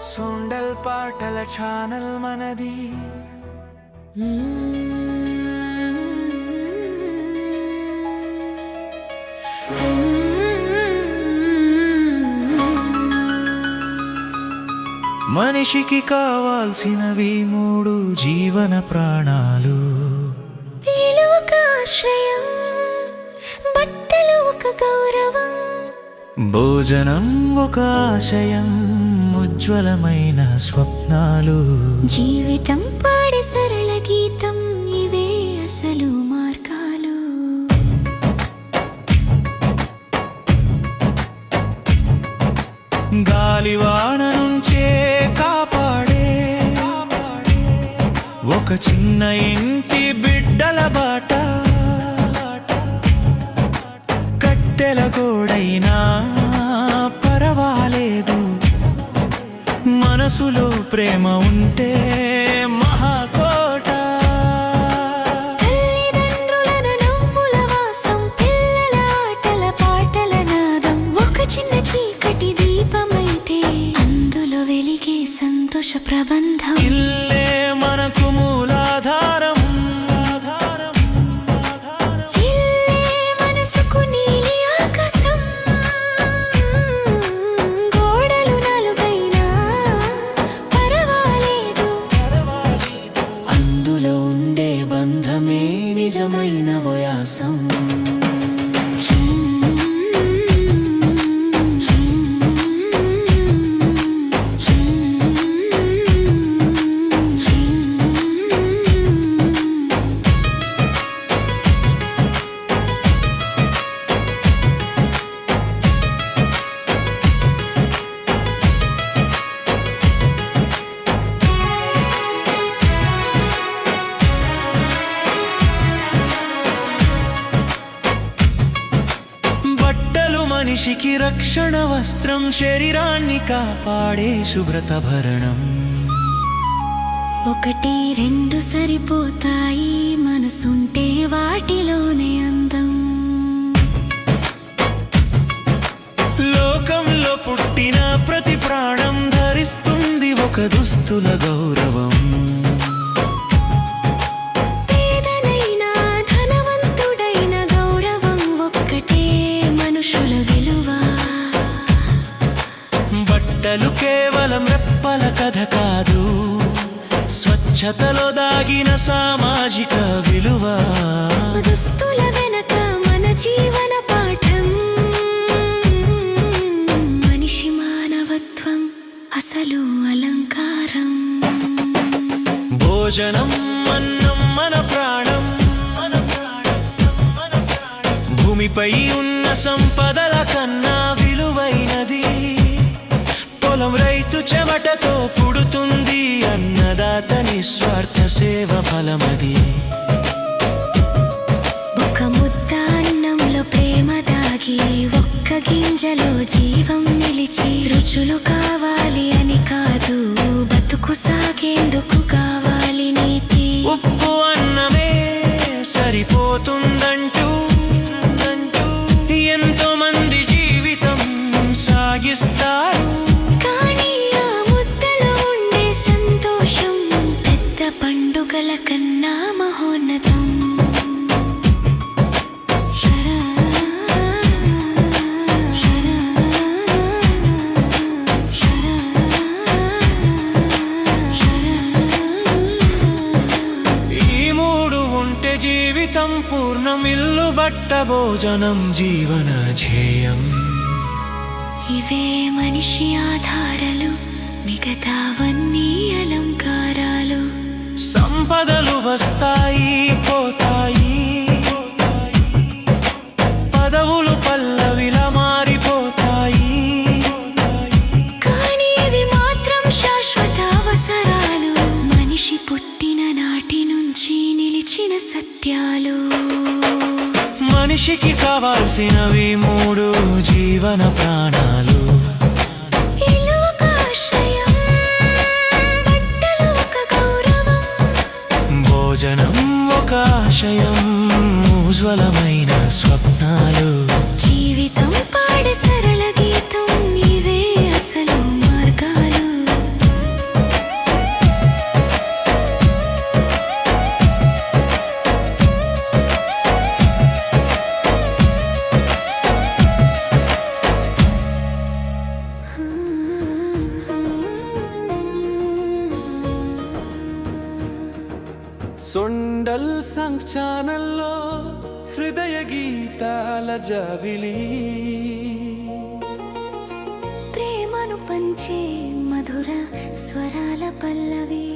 సుండల్ పాటల ఛానల్ మనది. మనిషికి కావాల్సినవి మూడు జీవన ప్రాణాలు. ఒక ఆశ్రయం, బట్టలు ఒక గౌరవం, భోజనం ఒక ఆశయం, ఉజ్వలమైన స్వప్నాలు. జీవితం పాడే సరళ గీతం, ఇవే అసలు మార్గాలు. గాలివాన నుంచే కాపాడే ఒక చిన్న ఇంటి బిడ్డల బాట. కట్టెల గోడైనా పరవాలేదు, మనసులో ప్రేమ ఉంటే మహాకోట. తల్లిదండ్రులను నవ్వుల వాసం, పిల్లల ఆటల పాటల నాదం. ఒక చిన్న చీకటి దీపమైతే అందులో వెలిగే సంతోష ప్రబంధం. ఇల్లే మనకు మూలాధారం, ఇల్లే మనసుకు నీలి ఆకాశం. గోడలు నాలుగైనా పరవాలేదు, అందులో ఉండే బంధమే నిజమైన వయాసం. మనిషికి రక్షణ వస్త్రం, శరీరాన్ని కాపాడే శుభ్రత భరణం. ఒకటి రెండు సరిపోతాయి, మనసుంటే వాటిలోనే అందం. లోకంలో పుట్టిన ప్రతి ప్రాణం ధరిస్తుంది ఒక దుస్తుల గౌరవం. పేదనైనా ధనవంతుడైన గౌరవం ఒక్కటే, మనుషుల విలువ. బట్టలు కేవలం రెప్పల కథ కాదు, స్వచ్ఛతలో దాగిన సామాజిక విలువ. దుస్తుల వెనక మన జీవన పాఠం, మనిషి మానవత్వం అసలు అలంకారం. భోజనం అన్నం మన ప్రాణం, భూమిపై ఉన్న సంపదల కన్నా విలువైనది. పొలం రైతు చెమటతో పుడుతుంది, అన్నదాత నిస్వార్థ సేవ ఫలమది. ఒక ముద్ద అన్నంలో ప్రేమ దాగి, ఒక్క గింజలో జీవం నిలిచి. రుచులు కావాలి అని కాదు, బతుకు సాగేందుకు కావాలి నీతి. ఉప్పు అన్నమే సరిపోతుందంటూ ఎంతో మంది జీవితం సాగిస్తారు. కానీ ఆ ముద్దలో ఉండే సంతోషం పెద్ద పండుగల కన్నా మహోన్నతం. ఈ మూడు ఉంటే జీవితం పూర్ణం, ఇల్లు బట్ట భోజనం జీవన ధ్యేయం. ఇవే మనిషి ఆధారాలు, మిగతావన్నీ అలంకారాలు. సంపదలు వస్తాయి పోతాయి, పదవులు పల్లవిలా మారిపోతాయి. కానీ ఇవి మాత్రం శాశ్వత అవసరాలు, మనిషి పుట్టిన నాటి నుంచి నిలిచిన సత్యాలు. మనిషికి కావాల్సినవి మూడు జీవన ప్రాణాలు. ఇల్లు ఒక ఆశ్రయం, బట్టలు ఒక గౌరవం, భోజనం ఒక ఆశయం, ఉజ్వలమైన స్వప్నాలు. జీవితం పాడే సరళ గీతం, ఇవే అసలు మార్గాలు. సొండల్ సంగ్ ఛానల్లో హృదయ గీతాల జాబిలి ప్రేమను పంచే మధుర స్వరాల పల్లవి